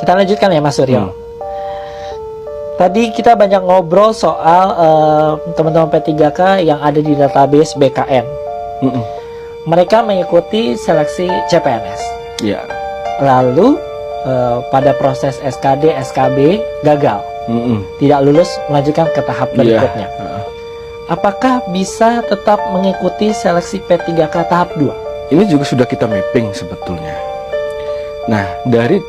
Kita lanjutkan ya Mas Suryo. Tadi kita banyak ngobrol soal teman-teman P3K yang ada di database BKN. Mereka mengikuti seleksi CPNS. Ya. Lalu pada proses SKD, SKB gagal. Tidak lulus melanjutkan ke tahap berikutnya. Apakah bisa tetap mengikuti seleksi P3K tahap 2? Ini juga sudah kita mapping sebetulnya. Nah, dari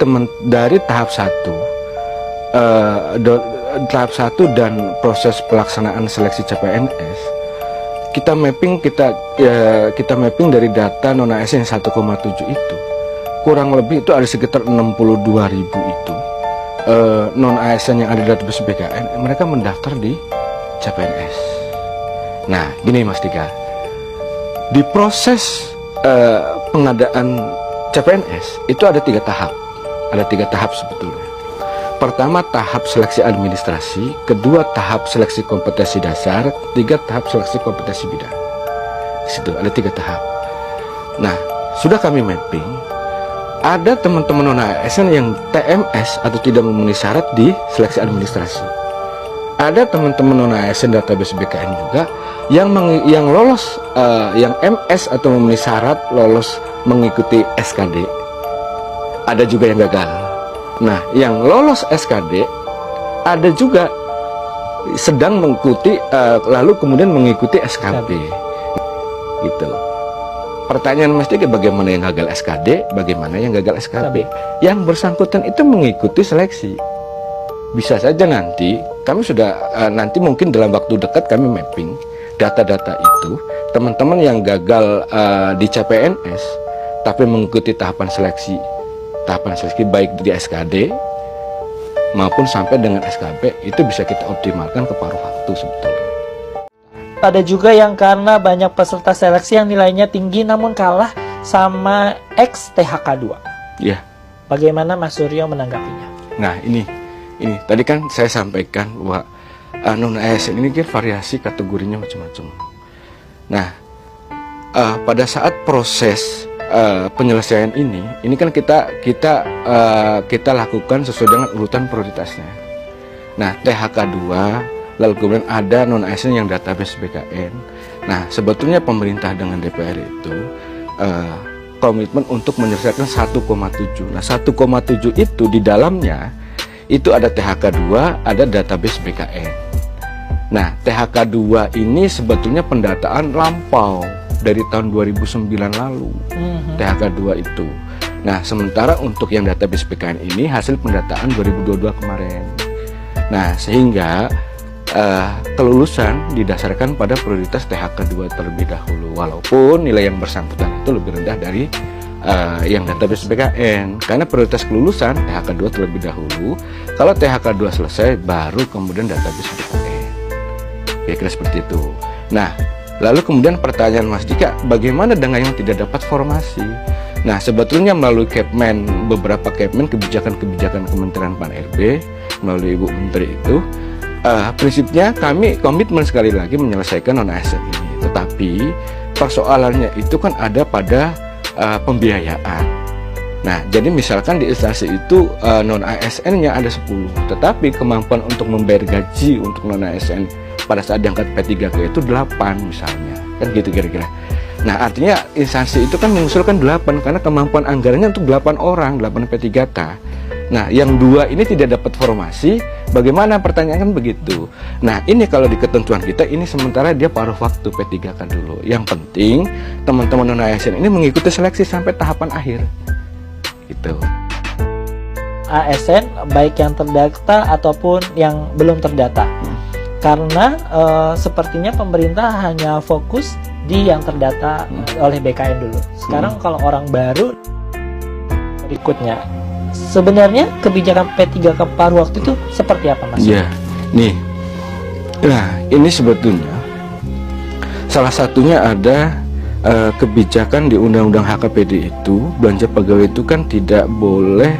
tahap 1 dan proses pelaksanaan seleksi CPNS, kita mapping dari data non ASN 1,7 itu kurang lebih itu ada sekitar 62.000 itu non ASN yang ada di database BKN, mereka mendaftar di CPNS. Nah, gini Mas Dika, di proses pengadaan CPNS itu ada 3 tahap. Ada 3 tahap sebetulnya. Pertama tahap seleksi administrasi, kedua tahap seleksi kompetensi dasar, 3 tahap seleksi kompetensi bidang. Di situ ada 3 tahap. Nah, sudah kami mapping. Ada teman-teman non-ASN yang TMS atau tidak memenuhi syarat di seleksi administrasi. Ada teman-teman non-ASN database BKN juga yang lolos, yang MS atau memenuhi syarat lolos mengikuti SKD. Ada juga yang gagal. Nah, yang lolos SKD ada juga sedang mengikuti lalu kemudian mengikuti SKB. Gitu. Pertanyaan Mas Dika, bagaimana yang gagal SKD, bagaimana yang gagal SKB? Yang bersangkutan itu mengikuti seleksi. Bisa saja nanti kami sudah nanti mungkin dalam waktu dekat kami mapping data-data itu teman-teman yang gagal di CPNS tapi mengikuti tahapan seleksi baik di SKD maupun sampai dengan SKB, itu bisa kita optimalkan ke paruh waktu sebetulnya. Ada juga yang karena banyak peserta seleksi yang nilainya tinggi namun kalah sama ex-THK2. Iya. Bagaimana Mas Suryo menanggapinya? Nah, ini tadi kan saya sampaikan bahwa non-ASN ini kan variasi kategorinya macam-macam. Nah, pada saat proses penyelesaian ini kan kita lakukan sesuai dengan urutan prioritasnya. Nah, THK2, lalu kemudian ada non-ASN yang database BKN. Nah, sebetulnya pemerintah dengan DPR itu komitmen untuk menyelesaikan 1,7. Nah, 1,7 itu di dalamnya itu ada THK2, ada database BKN. Nah, THK2 ini sebetulnya pendataan lampau dari tahun 2009 lalu. THK2 itu. Nah, sementara untuk yang database BKN ini hasil pendataan 2022 kemarin. Nah, sehingga kelulusan didasarkan pada prioritas THK2 terlebih dahulu, walaupun nilai yang bersangkutan itu lebih rendah dari yang database BKN, karena prioritas kelulusan THK2 terlebih dahulu. Kalau THK2 selesai, baru kemudian database BKN. Kira-kira seperti itu. Nah, lalu kemudian pertanyaan Mas Dika, bagaimana dengan yang tidak dapat formasi? Nah, sebetulnya melalui Kepmen, beberapa Kepmen, kebijakan-kebijakan Kementerian Pan-RB, melalui Ibu Menteri itu, prinsipnya kami komitmen sekali lagi menyelesaikan non-ASN ini. Tetapi persoalannya itu kan ada pada pembiayaan. Nah, jadi misalkan di instansi itu non-ASN-nya ada 10, tetapi kemampuan untuk membayar gaji untuk non-ASN pada saat diangkat P3K itu 8 misalnya, kan gitu kira-kira. Nah, artinya instansi itu kan mengusulkan 8 karena kemampuan anggarannya untuk 8 orang, 8 P3K. Nah, yang 2 ini tidak dapat formasi, bagaimana, pertanyaan kan begitu. Nah, ini kalau di ketentuan kita ini sementara dia paruh waktu P3K dulu. Yang penting teman-teman non-ASN ini mengikuti seleksi sampai tahapan akhir. Gitu. ASN baik yang terdata ataupun yang belum terdata. Karena sepertinya pemerintah hanya fokus di yang terdata oleh BKN dulu. Sekarang kalau orang baru berikutnya, sebenarnya kebijakan P3K paruh waktu itu seperti apa, Mas? Iya, nih. Nah, ini sebetulnya salah satunya ada kebijakan di Undang-Undang HKPD itu, belanja pegawai itu kan tidak boleh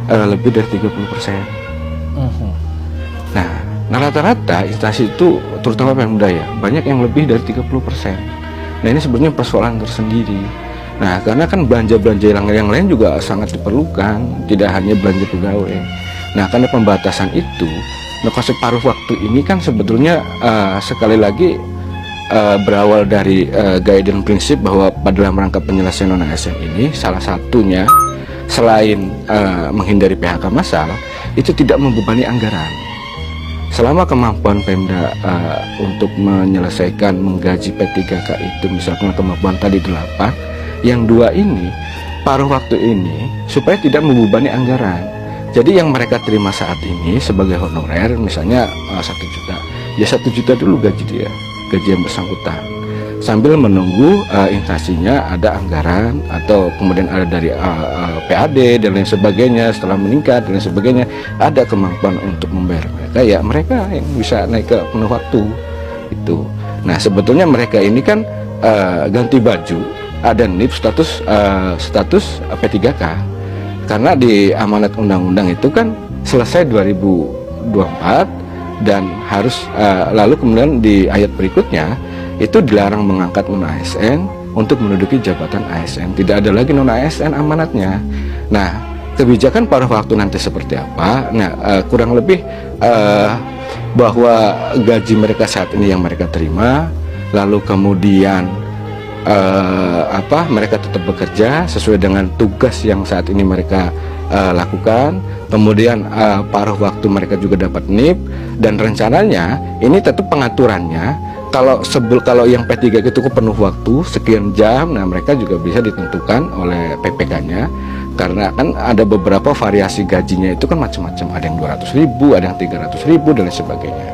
lebih dari 30%. Nah, rata-rata instansi itu, terutama Pemda ya, banyak yang lebih dari 30%. Nah, ini sebenarnya persoalan tersendiri. Nah, karena kan belanja-belanja yang lain juga sangat diperlukan, tidak hanya belanja pegawai. Nah, karena pembatasan itu, nah konsep paruh waktu ini kan sebetulnya sekali lagi berawal dari guidance prinsip bahwa dalam rangka penyelesaian non ASN ini salah satunya selain menghindari PHK massal itu tidak membebani anggaran. Selama kemampuan Pemda untuk menyelesaikan menggaji P3K itu misalkan kemampuan tadi 8, yang 2 ini paruh waktu ini supaya tidak membebani anggaran. Jadi yang mereka terima saat ini sebagai honorer misalnya 1 juta, ya 1 juta dulu gaji dia, gaji yang bersangkutan, sambil menunggu instansinya ada anggaran atau kemudian ada dari PAD dan lain sebagainya. Setelah meningkat dan lain sebagainya ada kemampuan untuk membayar mereka, ya mereka yang bisa naik ke penuh waktu itu. Nah sebetulnya mereka ini kan ganti baju, ada NIP status P3K, karena di amanat undang-undang itu kan selesai 2024 dan harus lalu kemudian di ayat berikutnya itu dilarang mengangkat non ASN untuk menduduki jabatan ASN. Tidak ada lagi non ASN amanatnya. Nah, kebijakan paruh waktu nanti seperti apa? Nah, kurang lebih bahwa gaji mereka saat ini yang mereka terima, lalu kemudian mereka tetap bekerja sesuai dengan tugas yang saat ini mereka lakukan. Kemudian paruh waktu mereka juga dapat NIP, dan rencananya ini tetap pengaturannya kalau yang P3 itu penuh waktu sekian jam, nah mereka juga bisa ditentukan oleh PPK-nya, karena kan ada beberapa variasi gajinya itu kan macam-macam, ada yang 200.000, ada yang 300.000 dan lain sebagainya.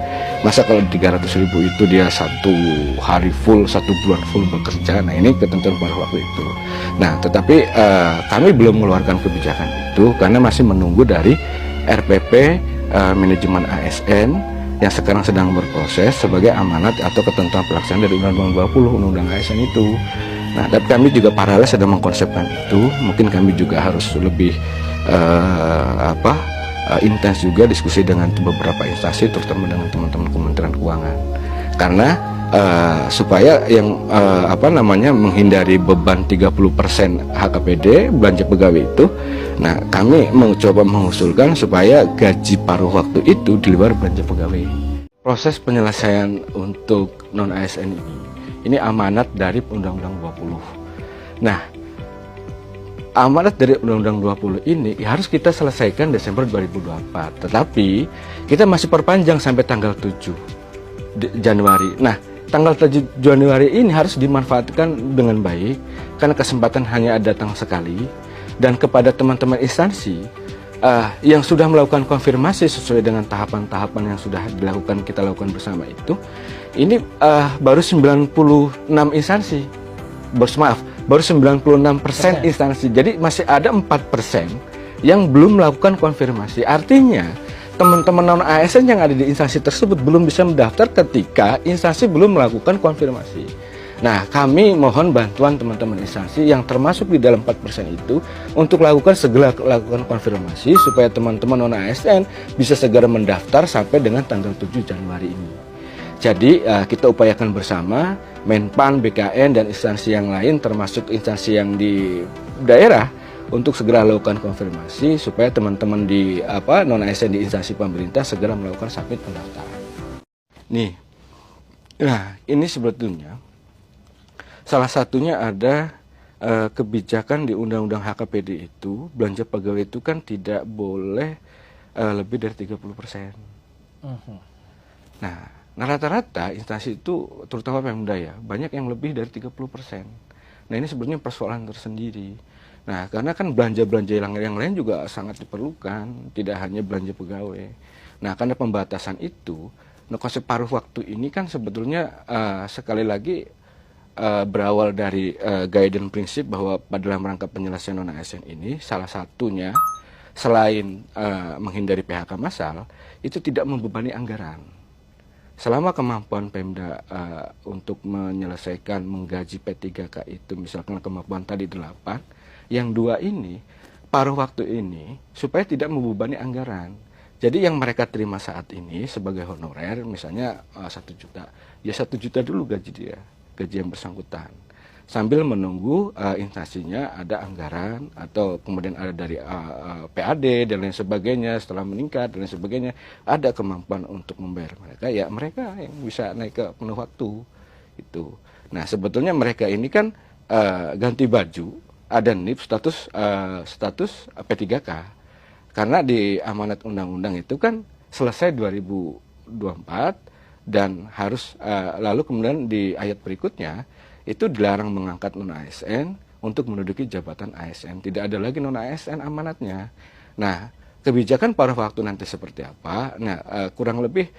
Masa kalau 300.000 itu dia 1 hari full, 1 bulan full bekerja, nah ini ketentuan paruh waktu itu. Nah tetapi kami belum mengeluarkan kebijakan itu karena masih menunggu dari RPP manajemen ASN yang sekarang sedang berproses sebagai amanat atau ketentuan pelaksanaan dari Undang-Undang 20 Undang-Undang ASN itu. Nah, tapi kami juga paralel sedang mengkonsepkan itu. Mungkin kami juga harus lebih intens juga diskusi dengan beberapa instansi, terutama dengan teman-teman Kementerian Keuangan. Karena supaya yang menghindari beban 30% HKPD belanja pegawai itu. Nah, kami mencoba mengusulkan supaya gaji paruh waktu itu di luar belanja pegawai. Proses penyelesaian untuk non ASN ini amanat dari Undang-Undang 20. Nah, amanat dari Undang-Undang 20 ini harus kita selesaikan Desember 2024. Tetapi kita masih perpanjang sampai tanggal 7 Januari. Nah, tanggal 7 Januari ini harus dimanfaatkan dengan baik karena kesempatan hanya datang sekali. Dan kepada teman-teman instansi yang sudah melakukan konfirmasi sesuai dengan tahapan-tahapan yang sudah kita lakukan bersama itu, ini baru 96 instansi, baru 96% instansi. Jadi masih ada 4% yang belum melakukan konfirmasi. Artinya teman-teman non ASN yang ada di instansi tersebut belum bisa mendaftar ketika instansi belum melakukan konfirmasi. Nah, kami mohon bantuan teman-teman instansi yang termasuk di dalam 4% itu untuk segera lakukan konfirmasi supaya teman-teman non ASN bisa segera mendaftar sampai dengan tanggal 7 Januari ini. Jadi kita upayakan bersama Menpan, BKN dan instansi yang lain termasuk instansi yang di daerah untuk segera lakukan konfirmasi supaya teman-teman di non ASN di instansi pemerintah segera melakukan submit pendaftaran. Nih. Nah, ini sebetulnya salah satunya ada kebijakan di Undang-Undang HKPD itu, belanja pegawai itu kan tidak boleh lebih dari 30%. Nah, rata-rata instansi itu, terutama Pemda ya, banyak yang lebih dari 30%. Nah, ini sebenarnya persoalan tersendiri. Nah, karena kan belanja-belanja yang lain juga sangat diperlukan, tidak hanya belanja pegawai. Nah, karena pembatasan itu, konsep paruh waktu ini kan sebetulnya sekali lagi berawal dari guidance prinsip bahwa dalam rangka penyelesaian non ASN ini salah satunya selain menghindari PHK massal itu tidak membebani anggaran. Selama kemampuan Pemda untuk menyelesaikan menggaji P3K itu misalkan kemampuan tadi 8, yang 2 ini paruh waktu ini supaya tidak membebani anggaran. Jadi yang mereka terima saat ini sebagai honorer misalnya 1 juta, ya 1 juta dulu gaji dia, gaji yang bersangkutan, sambil menunggu instansinya ada anggaran atau kemudian ada dari PAD dan lain sebagainya, setelah meningkat dan lain sebagainya ada kemampuan untuk membayar mereka, ya mereka yang bisa naik ke penuh waktu itu. Nah sebetulnya mereka ini kan ganti baju, ada NIP status P3K, karena di amanat undang-undang itu kan selesai 2024 dan harus lalu kemudian di ayat berikutnya itu dilarang mengangkat non-ASN untuk menduduki jabatan ASN. Tidak ada lagi non-ASN amanatnya. Nah, kebijakan pada waktu nanti seperti apa? Nah, kurang lebih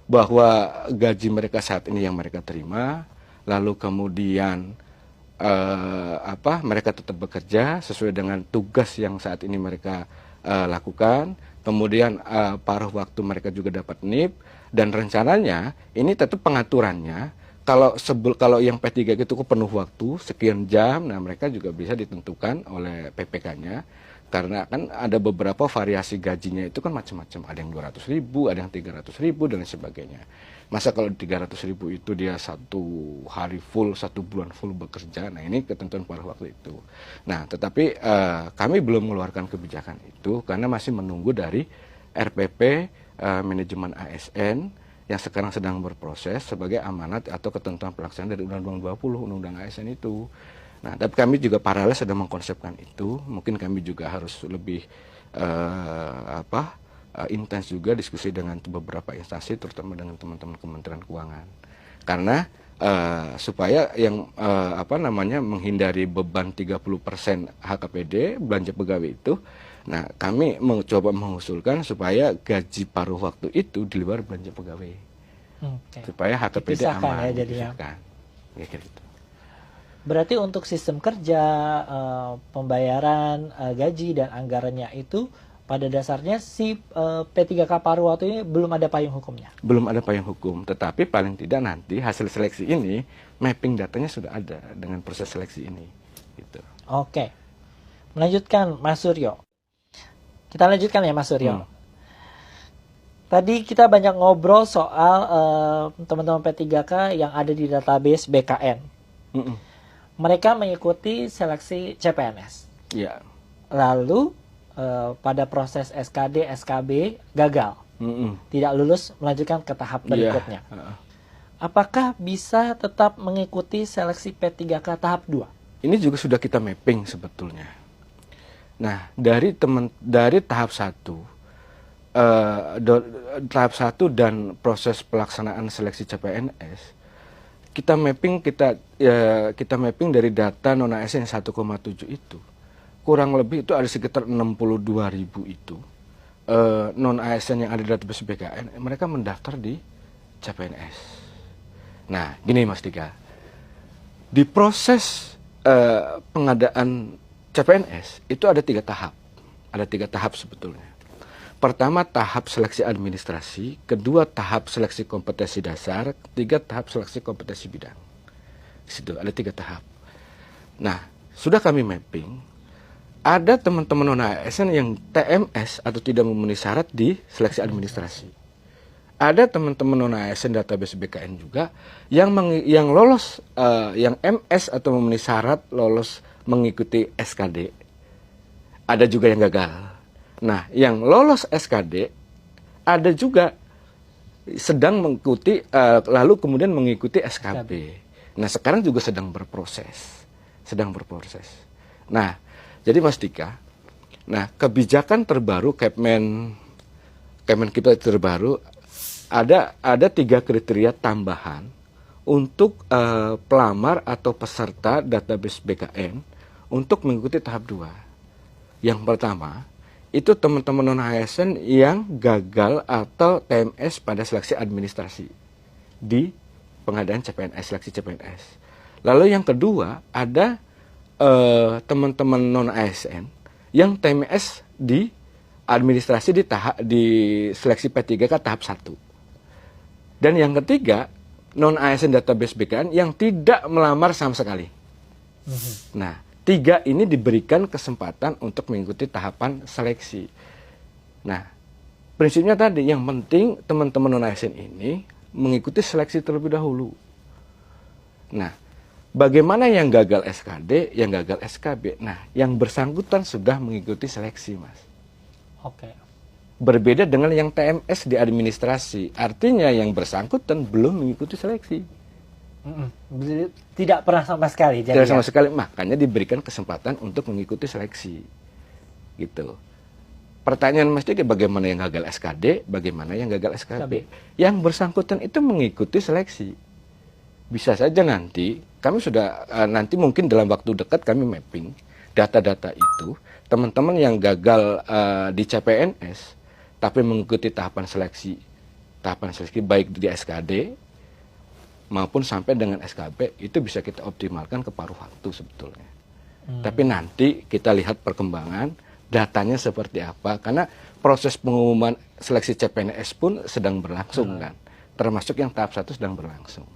bahwa gaji mereka saat ini yang mereka terima, lalu kemudian mereka tetap bekerja sesuai dengan tugas yang saat ini mereka lakukan. Kemudian paruh waktu mereka juga dapat NIP, dan rencananya ini tetap pengaturannya. Kalau yang P3 itu penuh waktu sekian jam, nah mereka juga bisa ditentukan oleh PPK-nya, karena kan ada beberapa variasi gajinya itu kan macam-macam, ada yang 200.000, ada yang 300.000 dan lain sebagainya. Masa kalau 300.000 itu dia 1 hari full, 1 bulan full bekerja, nah ini ketentuan paruh waktu itu. Nah tetapi kami belum mengeluarkan kebijakan itu karena masih menunggu dari RPP manajemen ASN yang sekarang sedang berproses sebagai amanat atau ketentuan pelaksanaan dari Undang-Undang 20, Undang-Undang ASN itu. Nah, tapi kami juga paralel sedang mengkonsepkan itu. Mungkin kami juga harus lebih intens juga diskusi dengan beberapa instansi, terutama dengan teman-teman Kementerian Keuangan. Karena supaya yang menghindari beban 30% HKPD belanja pegawai itu. Nah, kami mencoba mengusulkan supaya gaji paruh waktu itu di luar belanja pegawai. Supaya HKPD dipisahkan aman. Ya, jadinya. Ya, gitu. Berarti untuk sistem kerja, pembayaran gaji dan anggarannya itu pada dasarnya si P3K paruh waktu ini belum ada payung hukumnya. Belum ada payung hukum, tetapi paling tidak nanti hasil seleksi ini mapping datanya sudah ada dengan proses seleksi ini. Gitu. Oke. Melanjutkan Mas Suryo. Kita lanjutkan ya Mas Suryo. Tadi kita banyak ngobrol soal teman-teman P3K yang ada di database BKN. Mereka mengikuti seleksi CPNS. Ya. Lalu pada proses SKD, SKB gagal. Tidak lulus melanjutkan ke tahap berikutnya. Apakah bisa tetap mengikuti seleksi P3K tahap 2? Ini juga sudah kita mapping sebetulnya. Nah, dari tahap 1 dan proses pelaksanaan seleksi CPNS, kita mapping dari data non ASN 1,7 itu. Kurang lebih itu ada sekitar 62.000 itu. Non ASN yang ada di database BKN, mereka mendaftar di CPNS. Nah, gini Mas Dika. Di proses pengadaan CPNS itu ada 3 tahap. Ada 3 tahap sebetulnya. Pertama tahap seleksi administrasi, kedua tahap seleksi kompetensi dasar, ketiga tahap seleksi kompetensi bidang. Di situ ada 3 tahap. Nah, sudah kami mapping. Ada teman-teman non-ASN yang TMS atau tidak memenuhi syarat di seleksi administrasi. Ada teman-teman non-ASN database BKN juga yang lolos, yang MS atau memenuhi syarat lolos mengikuti SKD. Ada juga yang gagal. Nah, yang lolos SKD ada juga sedang mengikuti lalu kemudian mengikuti SKB. Nah, sekarang juga sedang berproses. Nah, jadi Mas Dika, nah kebijakan terbaru Kemen kita terbaru ada 3 kriteria tambahan untuk pelamar atau peserta database BKN untuk mengikuti tahap 2. Yang pertama, itu teman-teman non-ASN yang gagal atau TMS pada seleksi administrasi di pengadaan CPNS, seleksi CPNS. Lalu yang kedua, ada teman-teman non-ASN yang TMS di administrasi di seleksi P3K tahap 1. Dan yang ketiga, non-ASN database BKN yang tidak melamar sama sekali. Nah, 3 ini diberikan kesempatan untuk mengikuti tahapan seleksi. Nah, prinsipnya tadi yang penting teman-teman non-ASN ini mengikuti seleksi terlebih dahulu. Nah, Bagaimana yang gagal SKD, yang gagal SKB? Nah, yang bersangkutan sudah mengikuti seleksi, Mas. Oke. Berbeda dengan yang TMS di administrasi. Artinya yang bersangkutan belum mengikuti seleksi. Tidak pernah sama sekali. Jadi Tidak sama sekali. Makanya diberikan kesempatan untuk mengikuti seleksi. Gitu. Pertanyaan Mas Diki, bagaimana yang gagal SKD, bagaimana yang gagal SKB? Yang bersangkutan itu mengikuti seleksi. Bisa saja nanti, kami sudah, nanti mungkin dalam waktu dekat kami mapping data-data itu, teman-teman yang gagal di CPNS, tapi mengikuti tahapan seleksi baik di SKD, maupun sampai dengan SKB, itu bisa kita optimalkan ke paruh waktu sebetulnya. Tapi nanti kita lihat perkembangan, datanya seperti apa, karena proses pengumuman seleksi CPNS pun sedang berlangsung kan, termasuk yang tahap 1 sedang berlangsung.